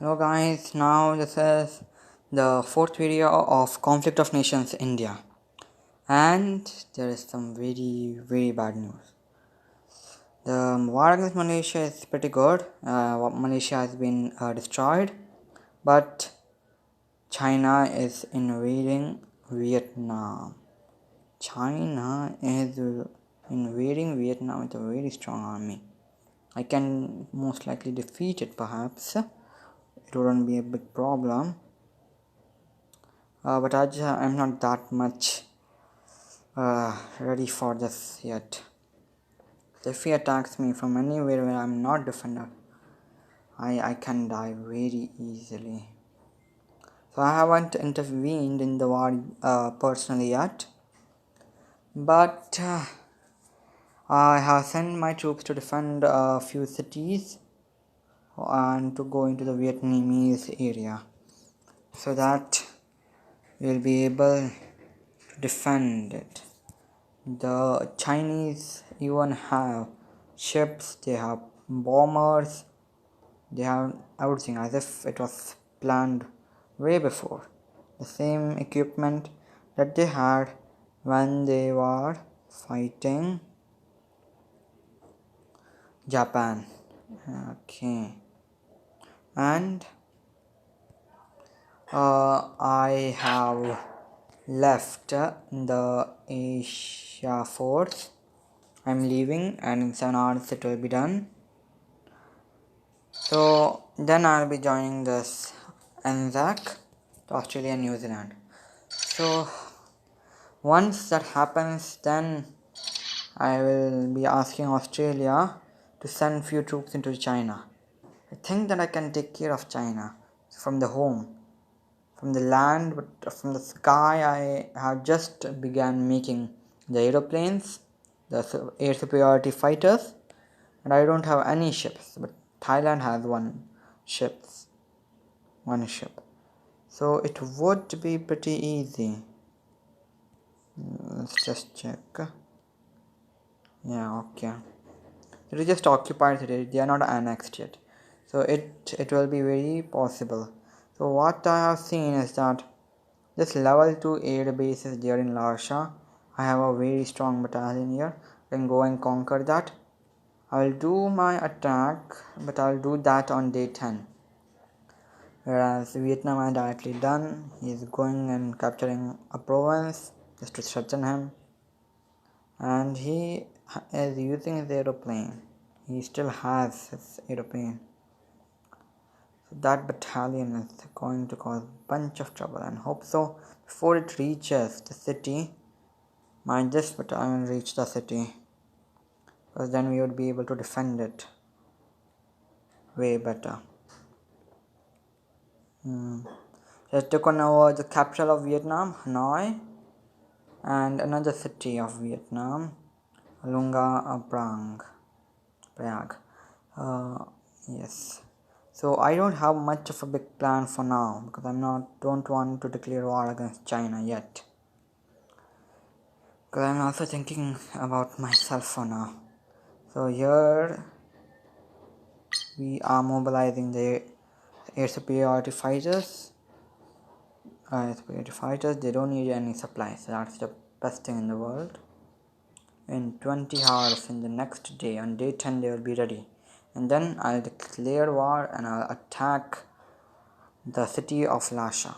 Hello guys, now this is the fourth video of Conflict of Nations India, and there is some very bad news. The war against Malaysia is pretty good. Malaysia has been destroyed, but China is invading Vietnam. China is invading Vietnam with a very strong army. I can most likely defeat it, perhaps. It wouldn't be a big problem. But I'm not that much ready for this yet. If he attacks me from anywhere where I'm not defender, I can die very easily. So I haven't intervened in the war personally yet, but I have sent my troops to defend a few cities and to go into the Vietnamese area, so that we'll be able to defend it. The Chinese even have ships, they have bombers, they have everything as if it was planned way before. The same equipment that they had when they were fighting Japan. Okay. And I have left the Asia Force. I'm leaving, and in 7 hours it will be done. So then I'll be joining this ANZAC to Australia and New Zealand. So once that happens, then I will be asking Australia to send few troops into China. I think that I can take care of China from the home. From the land, but from the sky, I have just began making the aeroplanes, the air superiority fighters, and I don't have any ships, but Thailand has one ship. So it would be pretty easy. Let's just check. Yeah, okay. It is just occupied today. They are not annexed yet. So it will be very possible. So what I have seen is that this level 2 air base is there in Larsha. I have a very strong battalion here. I can go and conquer that. I will do my attack, but I will do that on day 10. Whereas Vietnam is directly done. He is going and capturing a province just to threaten him. And he is using his aeroplane. He still has his aeroplane. So that battalion is going to cause a bunch of trouble, and hope so before it reaches the city. Might this battalion reach the city, because then we would be able to defend it way better. Let's take on over the capital of Vietnam, Hanoi, and another city of Vietnam, Lunga Prag. Yes. So I don't have much of a big plan for now, because don't want to declare war against China yet. Because I'm also thinking about myself for now. So here we are mobilizing the air superiority fighters. They don't need any supplies. So that's the best thing in the world. In 20 hours in the next day, on day 10, they will be ready. And then I'll declare war and I'll attack the city of Lasha.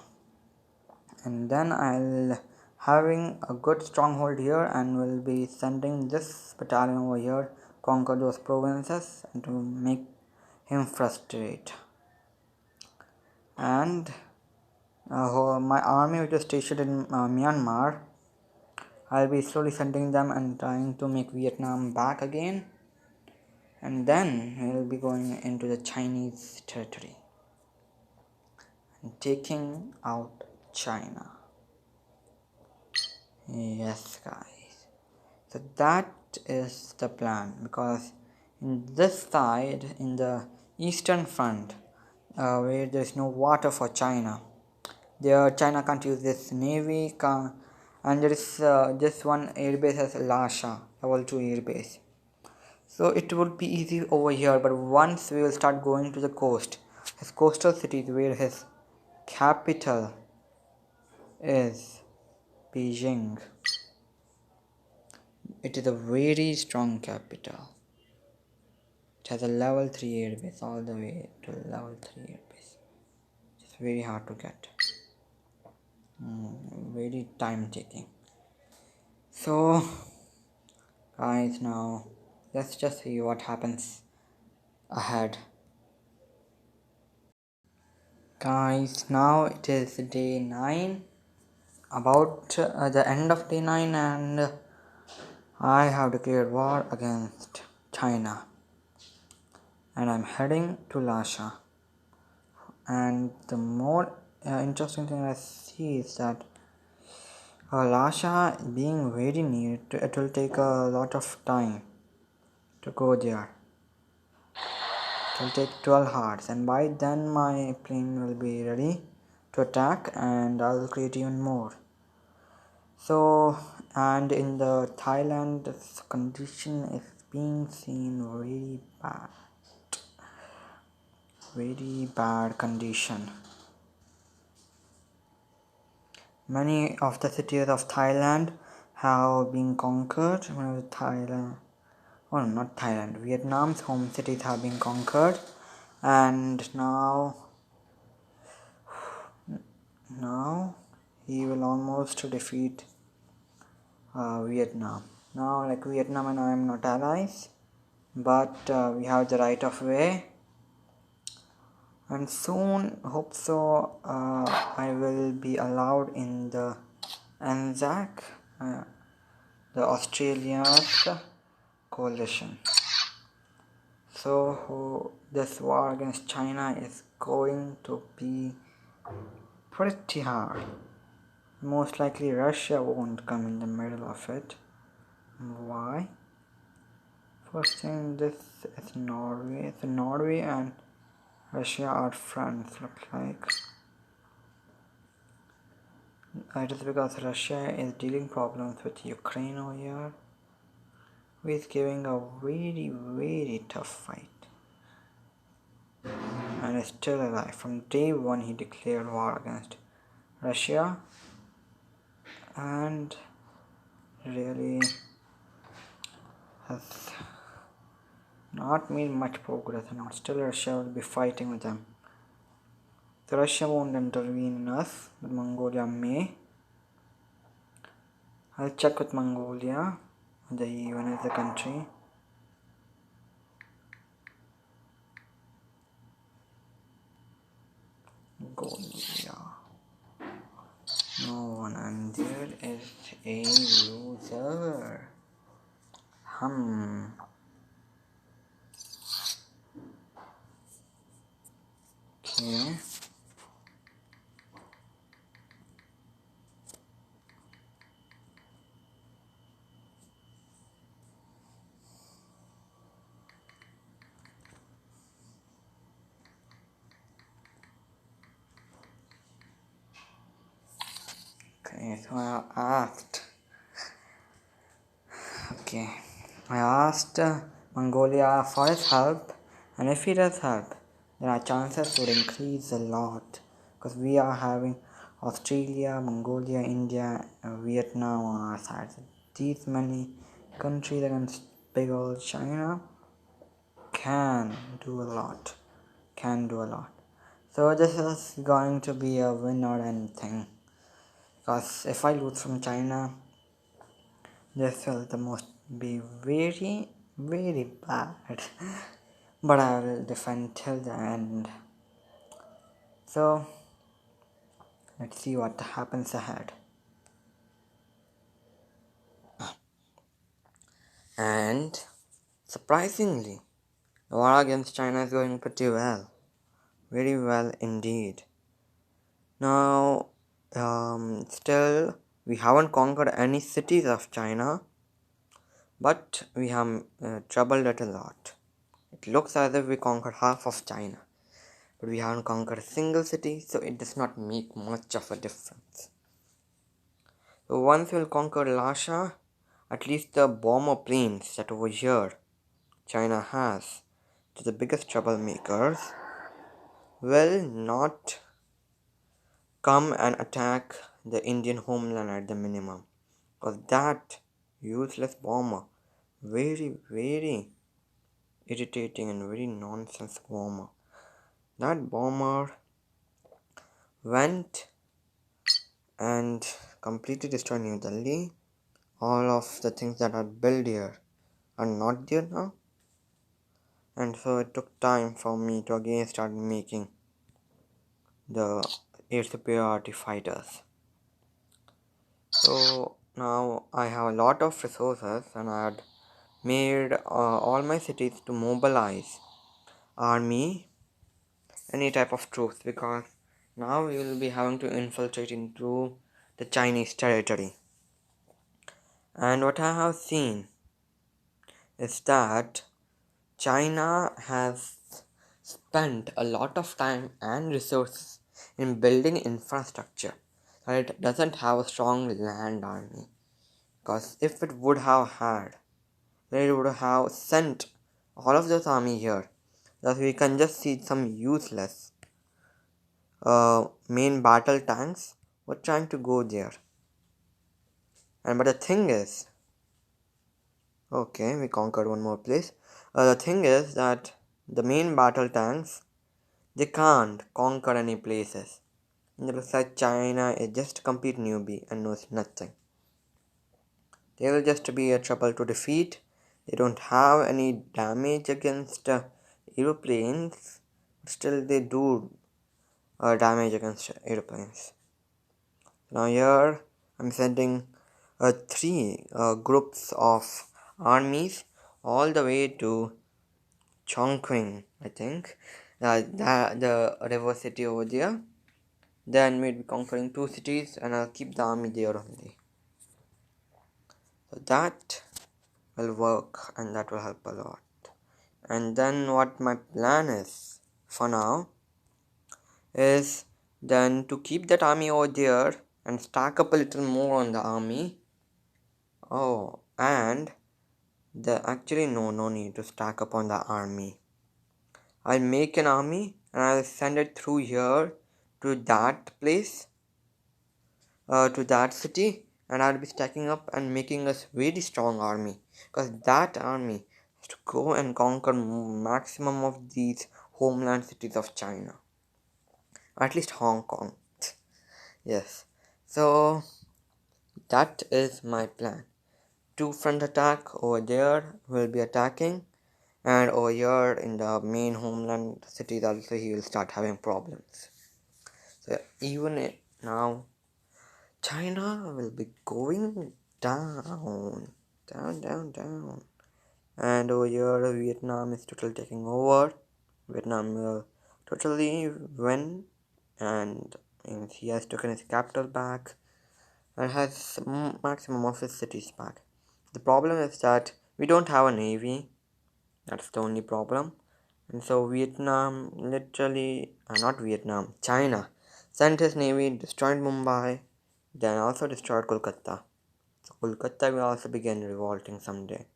And then I'll having a good stronghold here, and will be sending this battalion over here, conquer those provinces, and to make him frustrate. And my army, which is stationed in Myanmar, I'll be slowly sending them and trying to make Vietnam back again, and then we'll be going into the Chinese territory and taking out China. Yes, guys. So that is the plan, because in this side, in the eastern front, where there is no water for China, there China can't use this navy, and there is just one airbase as Lasha, level 2 airbase. So it would be easy over here, but once we will start going to the coast, his coastal cities where his capital is Beijing. It is a very strong capital. It has a level 3 airbase all the way to level 3 airbase. It's very hard to get. Very time taking. So, guys, now let's just see what happens ahead. Guys, now it is day 9, about the end of day 9, and I have declared war against China, and I'm heading to Lhasa. And the more interesting thing I see is that Lhasa being very near, it will take a lot of time to go there. It will take 12 hours, and by then my plane will be ready to attack, and I'll create even more. So, and in the Thailand, the condition is being seen very bad condition. Many of the cities of Thailand have been conquered. Vietnam's home cities have been conquered, and now he will almost defeat Vietnam. Now, like Vietnam and I am not allies, but we have the right of way, and soon, hope so, I will be allowed in the ANZAC, the Australia's coalition. So this war against China is going to be pretty hard. Most likely Russia won't come in the middle of it. Why? First thing, this is Norway. So Norway and Russia are friends, looks like. It is because Russia is dealing problems with Ukraine over here, who is giving a very tough fight. And is still alive. From day 1 he declared war against Russia, and really has not made much progress, and still Russia will be fighting with them. So Russia won't intervene in us, but Mongolia may. I'll check with Mongolia, whether he even is a country. Mongolia. No one, and there is a loser. Okay. Okay, so I asked Mongolia for his help, and if he does help, then our chances would increase a lot, because we are having Australia, Mongolia, India, Vietnam on our side. So these many countries against big old China can do a lot. So this is going to be a win or anything, because if I lose from China, this will be very bad. But I will defend till the end. So let's see what happens ahead. And surprisingly, the war against China is going pretty well. Very well indeed. Now, still, we haven't conquered any cities of China, but we have troubled it a lot. It looks as if we conquered half of China, but we haven't conquered a single city, so it does not make much of a difference. So once we'll conquer Lhasa, at least the bomber planes that over here China has, to the biggest troublemakers, will not come and attack the Indian homeland at the minimum. Because that useless bomber, very, very irritating and very nonsense bomber. That bomber went and completely destroyed New Delhi. All of the things that are built here are not there now. And so it took time for me to again start making the air superiority fighters. So now I have a lot of resources and I had made all my cities to mobilize army, any type of troops, because now we will be having to infiltrate into the Chinese territory. And what I have seen is that China has spent a lot of time and resources in building infrastructure, and it doesn't have a strong land army. Because if it would have had, then it would have sent all of this army here. Thus, we can just see some useless main battle tanks were trying to go there. And but the thing is, okay, we conquered one more place. The thing is that the main battle tanks, they can't conquer any places. And it looks like China is just a complete newbie and knows nothing. They will just be a trouble to defeat. They don't have any damage against aeroplanes, but still they do damage against aeroplanes. Now here I'm sending three groups of armies all the way to Chongqing, I think, the river city over there. Then we'll be conquering two cities, and I'll keep the army there only. So that will work, and that will help a lot. And then what my plan is for now is then to keep that army over there and stack up a little more on the army. Oh, and actually no need to stack up on the army. I'll make an army and I'll send it through here to that place, to that city, and I'll be stacking up and making a very strong army, because that army has to go and conquer maximum of these homeland cities of China, at least Hong Kong. Yes, so that is my plan. Two front attack over there will be attacking, and over here in the main homeland cities also he will start having problems. So even now China will be going down, down. And over here, Vietnam is totally taking over. Vietnam will totally win, and he has taken his capital back and has maximum of his cities back. The problem is that we don't have a navy. That's the only problem. And so Vietnam literally, not Vietnam, China sent his navy, destroyed Mumbai, then also destroyed Kolkata. So Kolkata will also begin revolting someday.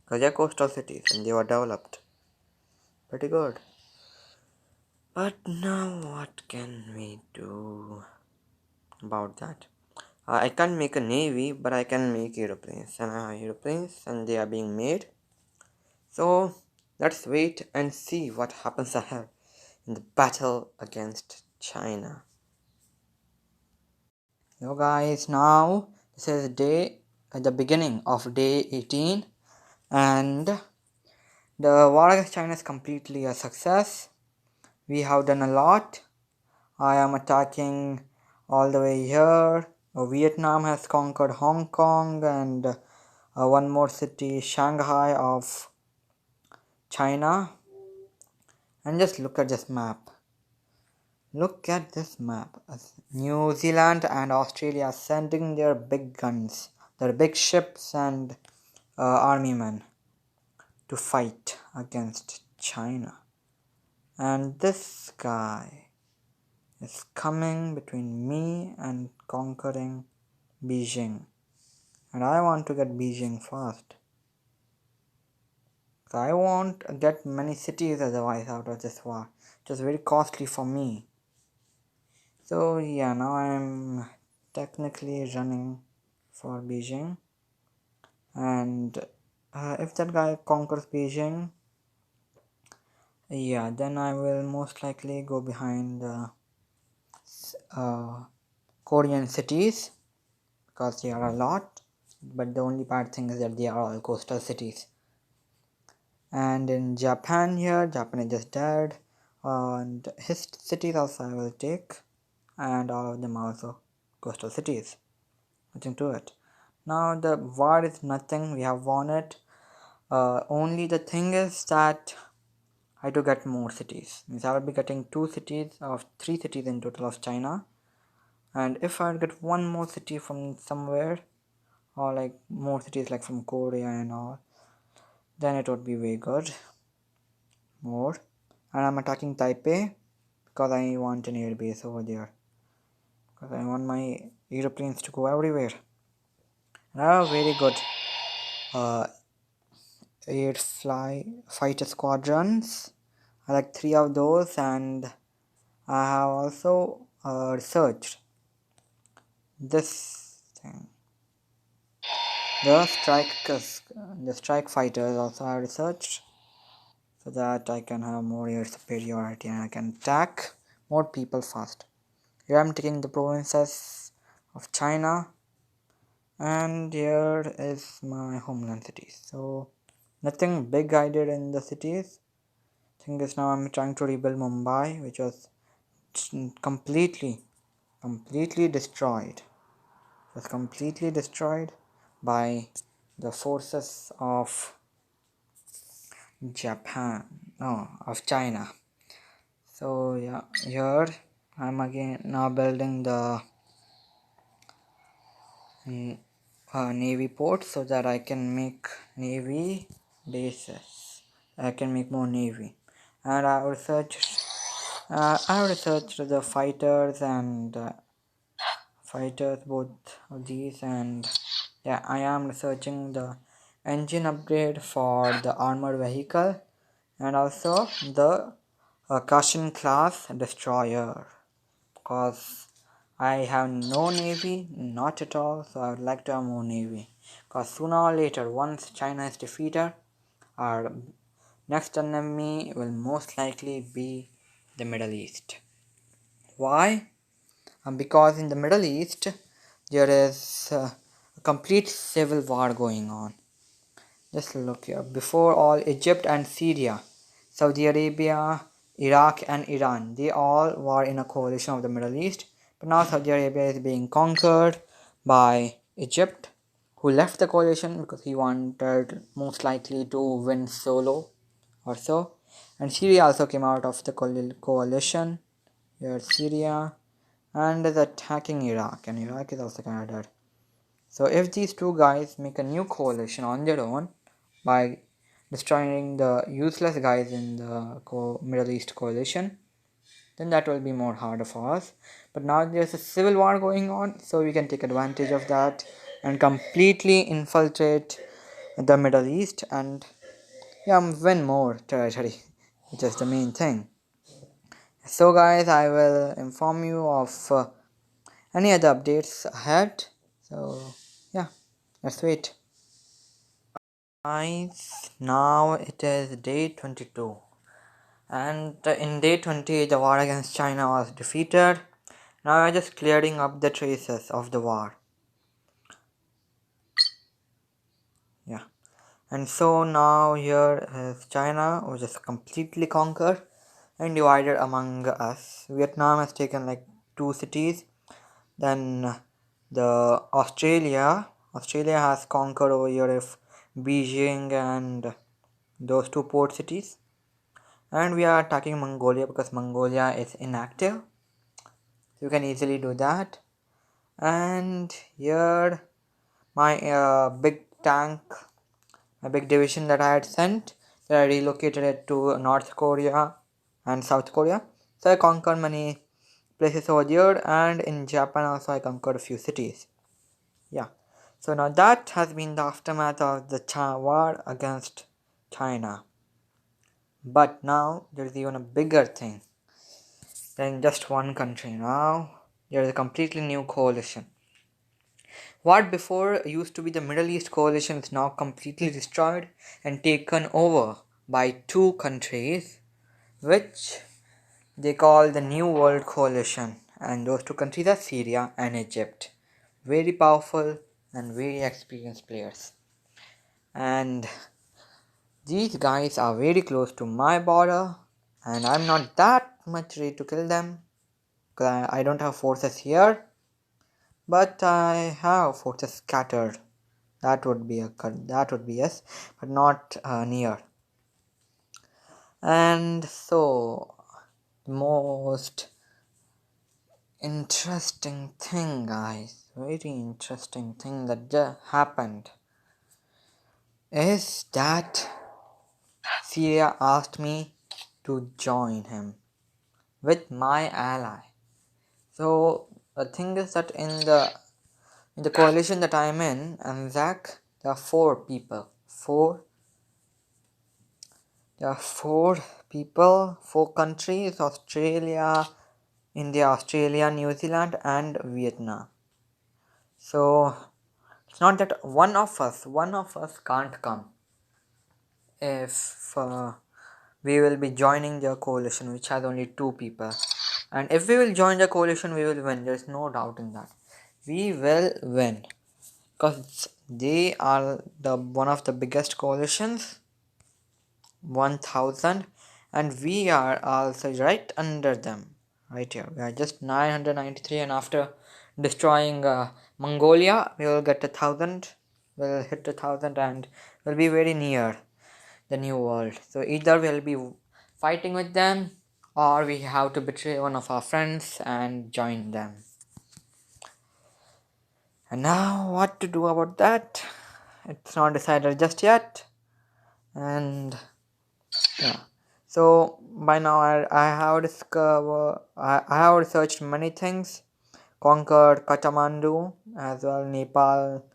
Because they're coastal cities and they were developed. Pretty good. But now what can we do about that? I can't make a navy, but I can make aeroplanes. And I have aeroplanes and they are being made. So let's wait and see what happens ahead in the battle against China. Yo guys, now this is day at the beginning of day 18, and the war against China is completely a success. We have done a lot. I am attacking all the way here. Vietnam has conquered Hong Kong and one more city, Shanghai of China. And just look at this map. Look at this map. New Zealand and Australia are sending their big guns, their big ships and army men to fight against China. And this guy is coming between me and conquering Beijing. And I want to get Beijing fast. So I won't get many cities otherwise out of this war. It was very costly for me. So yeah, now I'm technically running for Beijing, and if that guy conquers Beijing, yeah, then I will most likely go behind the uh, Korean cities because there are a lot, but the only bad thing is that they are all coastal cities. And in Japan here, Japan is just dead, and his cities also I will take, and all of them are also coastal cities. Nothing to it. Now the war is nothing, we have won it. Only the thing is that I do get more cities. Means I will be getting 2 cities of 3 cities in total of China. And if I get one more city from somewhere, or like more cities like from Korea and all, then it would be way good. More. And I'm attacking Taipei because I want an air base over there. Because I want my aeroplanes to go everywhere. And I have very good uh, air fighter squadrons. I like 3 of those, and I have also researched this thing. The strike fighters also I researched so that I can have more air superiority and I can attack more people fast. Here I'm taking the provinces of China, and here is my homeland cities. So nothing big I did in the cities. Thing is now I'm trying to rebuild Mumbai, which was completely destroyed. It was completely destroyed by the forces of Japan, no, of China. So yeah, here I'm again now building the navy port so that I can make navy bases. I can make more navy, and I researched the fighters and fighters, both of these, and yeah, I am researching the engine upgrade for the armored vehicle and also the Caution class destroyer, because I have no navy, not at all, so I would like to have more navy, because sooner or later once China is defeated, our next enemy will most likely be the Middle East. Why? Because in the Middle East there is a complete civil war going on. Just look here. Before all, Egypt and Syria, Saudi Arabia, Iraq and Iran, they all were in a coalition of the Middle East. But now Saudi Arabia is being conquered by Egypt, who left the coalition because he wanted most likely to win solo or so. And Syria also came out of the coalition. Here Syria, and is attacking Iraq, and Iraq is also kind of dead. So if these two guys make a new coalition on their own by destroying the useless guys in the Middle East coalition, then that will be more harder for us. But now there's a civil war going on, so we can take advantage of that and completely infiltrate the Middle East and win more territory, which is the main thing. So guys, I will inform you of any other updates ahead. So yeah, let's wait. Guys, now it is day 22, and in day 20 the war against China was defeated. Now we're just clearing up the traces of the war. Yeah, and so now here is China, which is completely conquered and divided among us. Vietnam has taken like 2 cities. Then the Australia has conquered over here of Beijing and those 2 port cities. And we are attacking Mongolia because Mongolia is inactive, so you can easily do that. And here my big division that I had sent, that I relocated it to North Korea and South Korea. So I conquered many places over there, and in Japan also I conquered a few cities. Yeah, so now that has been the aftermath of the war against China. But now there's even a bigger thing than just one country. Now there's a completely new coalition. What before used to be the Middle East coalition is now completely destroyed and taken over by two countries, which they call the New World Coalition. And those two countries are Syria and Egypt. Very powerful and very experienced players. And these guys are very close to my border, and I'm not that much ready to kill them because I don't have forces here, but I have forces scattered. That would be yes, but not near. And so, the most interesting thing, guys, very interesting thing that happened is that Syria asked me to join him with my ally. So the thing is that in the coalition that I'm in, Anzac, there are four people. There are four people, four countries: Australia, India, Australia, New Zealand, and Vietnam. So it's not that one of us can't come if we will be joining the coalition, which has only two people. And if we will join the coalition, we will win. There's no doubt in that. We will win because they are the one of the biggest coalitions, 1000, and we are also right under them. Right here, we are just 993, and after destroying Mongolia, we will get 1000. We'll hit 1000, and we'll be very near the new world. So either we'll be fighting with them, or we have to betray one of our friends and join them. And now what to do about that? It's not decided just yet. And yeah. So by now I have discovered I have researched many things. Conquered Kathmandu as well, Nepal,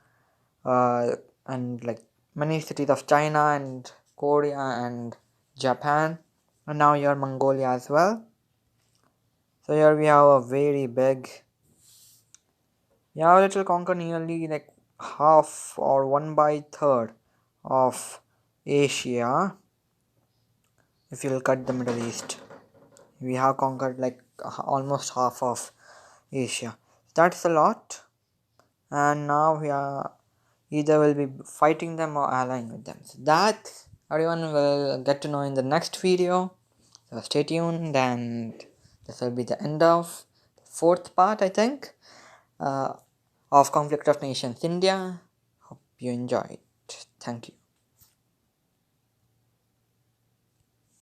and like many cities of China and Korea and Japan, and now here Mongolia as well. So here we have a very big. Yeah, it will conquer nearly like half or 1/3 of Asia. If you'll cut the Middle East, we have conquered like almost half of Asia. That's a lot, and now we are either will be fighting them or allying with them. So that everyone will get to know in the next video. So stay tuned, and this will be the end of the fourth part, I think, of Conflict of Nations India. Hope you enjoyed. Thank you.